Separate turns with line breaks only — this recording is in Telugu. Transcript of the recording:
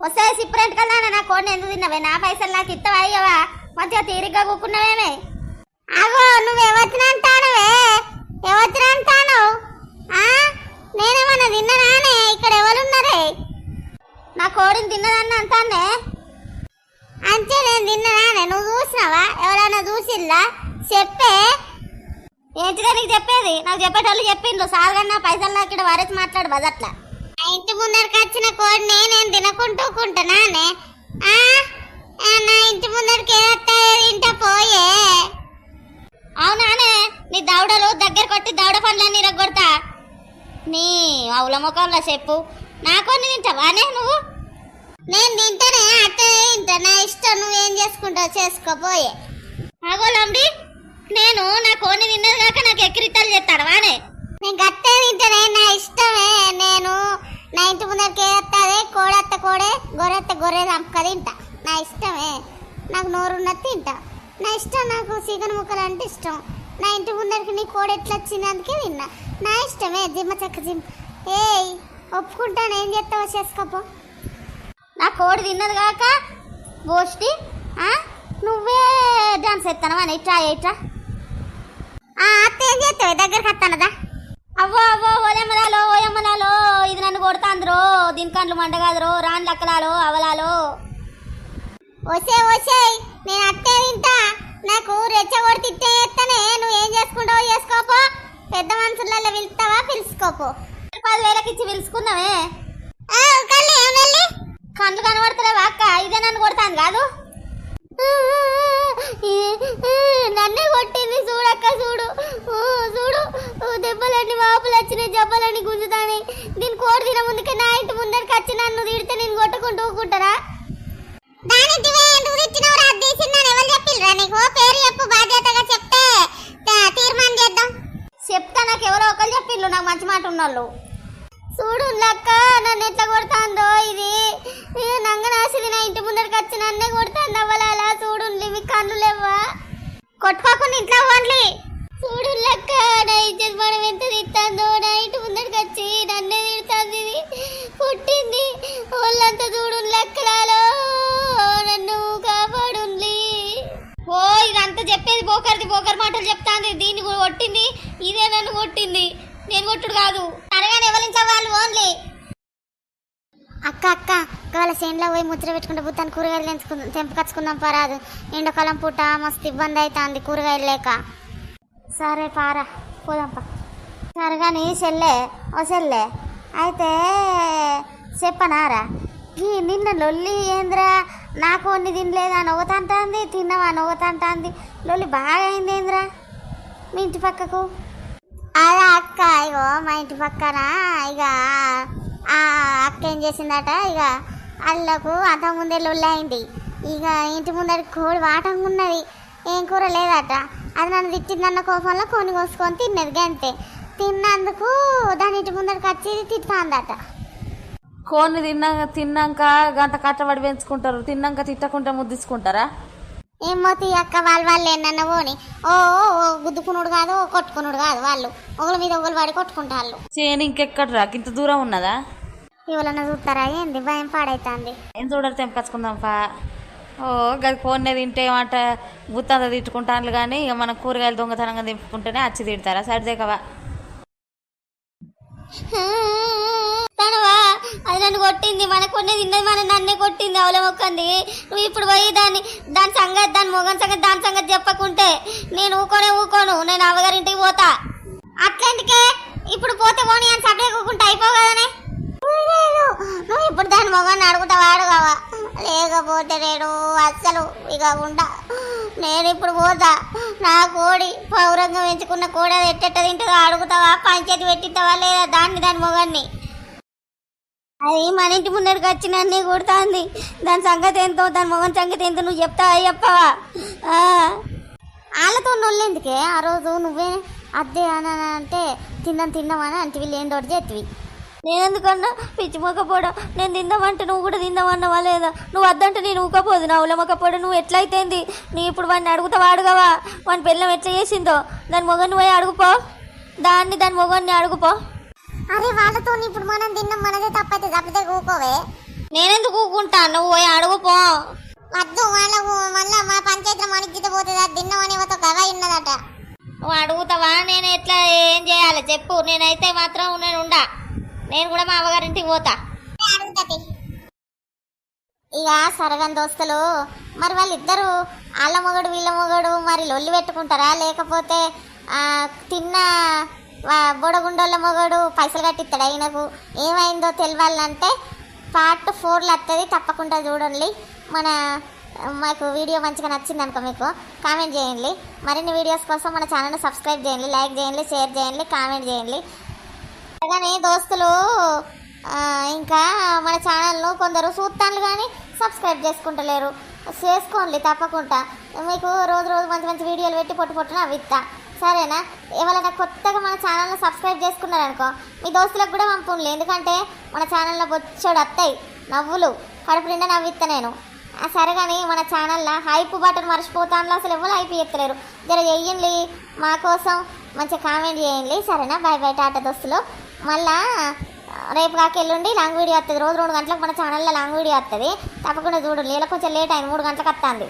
వస్తే సిప్రెంట్ కదా నా కోడిని ఎందుకు తిన్నావే? నా పైసలు నాకు ఇస్తావా అయ్యవా? మంచిగా తీరిగ్గా కూకున్నావేమే.
అగో నువ్వు ఎవరినంటానవే? ఎవరినంటాను? నేనేమన్నా తిన్ననానే? ఇక్కడ ఎవరున్నారే?
నా కోడిని తిన్నదన్న అంటానే.
అంతే నేను తిన్ననానే? నువ్వు చూసినావా? ఎవరైనా చూసిల్లా? చెప్పే.
ఏంటిదే నీకు చెప్పేది? నాకు చెప్పేటోళ్ళు చెప్పిండ్రు. సార్గా పైసలు నాకు ఇక్కడ వారేసి మాట్లాడు బజట్లా.
నా ఇంటి ముందరికి వచ్చిన కోడిని నేను తినకుంటూకుంటున్నానే. నా ఇంటి ముందరికి తింటా పోయే.
అవునానే? నీ దౌడలు దగ్గర కొట్టి దౌడ పనులన్నీ రగ్గొడతా. నీ అవుల ముఖంలో చెప్పు. నా కొన్ని తింటావానే నువ్వు?
నేను తింటానే, అట్టే తింటా. నా ఇష్టం, నువ్వేం చేసుకుంటావు చేసుకోపోయే.
ఆగోలండి, నేను నా కోడిని తిన్నది కాక నాకు ఎక్కిరిత్తాలు చేస్తాను వానే.
నేను గట్టే తింటానే, నా ఇష్టమే. నేను నా ఇంటి ముందరికి వేస్తాదే కోడెత్త కోడే, గొర్రెత్త గొర్రె చంపక తింటా. నా ఇష్టమే. నాకు నోరున్నది తింటా. నా ఇష్టం. నాకు చికెన్ ముక్కలు అంటే ఇష్టం. నా ఇంటి ముందరికి నీ కోడి ఎట్లా వచ్చింది అందుకే తిన్నా. నా ఇష్టమే. జిమ్మ చెక్క జిమ్. ఏయ్ ఒప్పుకుంటాను, ఏం చేస్తావో చేసుకోపో.
నా కోడి తిన్నది కాక గోష్టి నువ్వే డాన్స్ ఎత్తానవా? ఇట్రా ఇట్రా.
అత్త ఏం చేస్తావు? దగ్గరికి వస్తానదా?
అవ్వో అవ్వో ఓయమ్మలాలో ఓయమ్మలాలో, ఇది నన్ను కొడతాంద్రో. దీని కండ్లు మండగాదురో. రాని లక్కలాలో అవలాలో.
ఓసేయ్ నేను అట్టే తింటా. నాకు రెచ్చగొడి తిట్టే చేస్తానే. నువ్వేం చేసుకుంటావో చేసుకోపో. పెద్ద మనుషులలో పిలుస్తావా? పిలుచుకోపో.
10,000కి ఇచ్చి పిలుచుకున్నావే. కండ్లు కనబడతలేవా అక్క? ఇదే నన్ను కొడతాను కాదు.
నన్నే కొట్టింది చూడక్క. చూడు చూడు, దెబ్బలన్నీ వాపులు వచ్చినాయి, జబ్బలన్నీ గుంజుతాని. దీని కోడి తిన ముందుకే నా ఇంటి ముందరికి వచ్చి నన్ను తిడితే నేను కొట్టుకుంటూ ఊకుంటారా? నీకు పేరు చెప్పు, బాధ్యతగా చెప్తే తీర్మానం చేద్దాం.
చెప్తా. నాకు ఎవరో ఒకరు చెప్పిండ్రు నాకు మంచి మాట ఉన్నోళ్ళు.
చూడు లక్క నన్ను ఎట్లా కొడతాందో. ఇది నంగనాసిది నా ఇంటి ముందరికి వచ్చి నన్నే కొడతాంది. అవ్వాలా చూడు, మీ కన్ను లేవా?
కొట్టుకోకుండా ఇంట్లో పోండి.
చూడు లక్క నా ఇజ్జత్ మనం ఎంత తిట్టాందో. నా ఇంటి ముందరికి వచ్చి నన్నే తిడుతుంది. ఇది పుట్టింది వాళ్ళంతా చూడు లక్కలాలో. నన్ను కాపాడుండి.
ఓ ఇదంతా చెప్పేది బోకర్ది బోకర్ మాటలు చెప్తాంది. దీన్ని కొట్టింది, ఇదే నన్ను కొట్టింది. నేను కొట్టుడు కాదు.
తరగానే ఎవరించా వాళ్ళు ఓన్లీ. అక్క వాళ్ళ చేనులో పోయి ముచ్చట పెట్టుకుంటే బుత్తాను కూరగాయలు తెంపుకొచ్చుకుందాం పరాదు. ఎండాకాలం పూట మస్తు ఇబ్బంది అవుతుంది కూరగాయలు లేక.
సరే పారా పోదాంపా. సరే కానీ చెల్లె ఓ చెల్లె అయితే చెప్పనారా? ఈ నిన్న లొల్లి ఏంద్రా? నాకు కొన్ని తినలేదా నవ్వుతంటుంది, తిన్నావా నవ్వుతంటుంది. లొల్లి బాగా అయింది ఏంద్రా మీ ఇంటి పక్కకు?
అదే అక్క, ఇగో మా ఇంటి పక్కన ఇక ఆ అక్క ఏం చేసిందట, ఇక వాళ్ళకు అంత ముందే లొల్లి అయింది. ఇక ఇంటి ముందర కోడి వాటంగా ఉన్నది, ఏం కూర లేదట. అది నన్ను తిట్టిందన్న కోపంలో కొన్ని కోసుకొని తిన్నది. గంతే. తిన్నందుకు దాని ఇంటి ముందరికి వచ్చి తిట్టుతాందట.
కోడిని తిన్నాక గంట కట్టబడి పెంచుకుంటారు, తిన్నాక తిట్టకుండా ముద్దించుకుంటారా?
ఏమో అక్క, వాళ్ళు ఏంటన్న పోని ఓ గుద్దుకునుడు కాదు, కొట్టుకునుడు కాదు. వాళ్ళు ఒకరి మీద ఒకరు పడి కొట్టుకుంటారు.
చేను ఇంకెక్కడ రా? ఇంత దూరం ఉన్నదా?
ఎవరన్నా చూస్తారా ఏంది? భయం పాడైతుంది.
ఏం చూడరు, తెంపకచ్చుకుందాంపా. ఓ గది కోడిని తింటే ఏమంట గుత్తంతా తిట్టుకుంటాను. కానీ ఇక మనం కూరగాయలు దొంగతనంగా తింపుకుంటేనే వచ్చి తిడతారా? సరిదేకవా?
తనవా అది నన్ను కొట్టింది. మన కొన్ని తిన్నది, మన నన్నే కొట్టింది. అవల మొక్కంది. నువ్వు ఇప్పుడు పోయి దాని సంగతి, దాని మొగన్ సంగతి, దాని సంగతి చెప్పకుంటే నేను ఊకోను. నేను అవ్వగారింటికి పోతా. అట్లెందుకే? ఇప్పుడు పోతే పోనీ అని సపరేకుంటే అయిపోవు కదనే. నువ్వు ఇప్పుడు దాని మొగాన్ని అడుగుతావా? అడగవా? లేకపోతే నేను అస్సలు ఇక ఉంటా. నేను ఇప్పుడు పోతా. నా కోడి పౌరంగా పెంచుకున్న కోడి అది ఎట్టెట్ట తింటుందో అడుగుతావా? పంచాయతీ పెట్టిస్తావా లేదా దాని మొగాన్ని? అది మన ఇంటి ముందరికి వచ్చి నన్నే కొడుతుంది. దాని సంగతి ఎంతో, దాని మొగన్ సంగతి ఎంతో నువ్వు చెప్పవా? వాళ్ళతో నొల్లెందుకే? ఆ రోజు నువ్వే అద్దే అని అంటే తిన్నామని అంటే వీళ్ళు ఏంటో చేతివి.
నేను ఎందుకన్నా పిచ్చి మొక్కపోవడం? నేను తిందామంటే నువ్వు కూడా తిందామన్నావా లేదా? నువ్వు వద్దంటే నేను ఊకపోదు. నా ఉల మొక్కపోవడం నువ్వు ఎట్లయితేంది? నీ ఇప్పుడు వాడిని అడుగుతావా? అడగవా? వాని పిల్లం ఎట్లా చేసిందో దాని మొగన్ని పోయి అడుగుపో. దాని మొగన్ని అడుగుపో.
అరే వాళ్ళతో ఇప్పుడు మనం తిన్నాం, మనదే తప్పైతే ఊకోవే. నేనెందుకు ఊకుంటా, నువ్వు పోయి అడుగుపో.
వద్దు వాళ్ళకు మళ్ళా మా పంచాయతీలో మణిగిత పోతుంది. అది తిన్నవని గవ ఉన్నదట.
నువ్వు అడుగుతావా? నేను ఎట్లా ఏం చేయాలి చెప్పు. నేనైతే మాత్రం నేను ఉండా, నేను కూడా మా అమ్మగారింటికి పోతా.
అడుగుతుంది ఇక సరగని దోస్తులు. మరి వాళ్ళిద్దరు వాళ్ళ మొగడు వీళ్ళ మొగడు మరి లొల్లి పెట్టుకుంటారా, లేకపోతే తిన్న బొడగుండోళ్ళ మొగడు పైసలు కట్టిస్తాడు ఆయనకు? ఏమైందో తెలియాలంటే పార్ట్ 4లో వస్తుంది, తప్పకుండా చూడండి. మాకు వీడియో మంచిగా నచ్చింది అనుకో మీకు కామెంట్ చేయండి. మరిన్ని వీడియోస్ కోసం మన ఛానల్ని సబ్స్క్రైబ్ చేయండి, లైక్ చేయండి, షేర్ చేయండి, కామెంట్ చేయండి. కానీ దోస్తులు ఇంకా మన ఛానల్ను కొందరు చూస్తాను కానీ సబ్స్క్రైబ్ చేసుకుంటలేరు. చేసుకోండి తప్పకుండా. మీకు రోజు రోజు మంచి మంచి వీడియోలు పెట్టి పొట్టున అవిస్తా, సరేనా? ఎవరైనా కొత్తగా మన ఛానల్ని సబ్స్క్రైబ్ చేసుకున్నారనుకో మీ దోస్తులకు కూడా పంపుండి. ఎందుకంటే మన ఛానల్లో బొచ్చోడు వస్తాయి నవ్వులు, కడుపు నిండా నవ్విస్తా నేను. సరే కానీ మన ఛానల్లో హైప్ బటన్ మర్చిపోతాను, అసలు ఎవరు హైప్ చేస్తలేరు. జర చెయ్యండి మా కోసం, మంచిగా కామెంట్ చేయండి, సరేనా? బాయ్ బాయ్, టాటా దోస్తులు. మళ్ళా రేపు కాకెళ్ళుండి లాంగ్ వీడియో వస్తుంది. రోజు 2 గంటలకు మన ఛానల్లో లాంగ్ వీడియో వస్తుంది, తప్పకుండా చూడండి. ఇలా కొంచెం లేట్ అయింది, 3 గంటలకు వస్తుంది.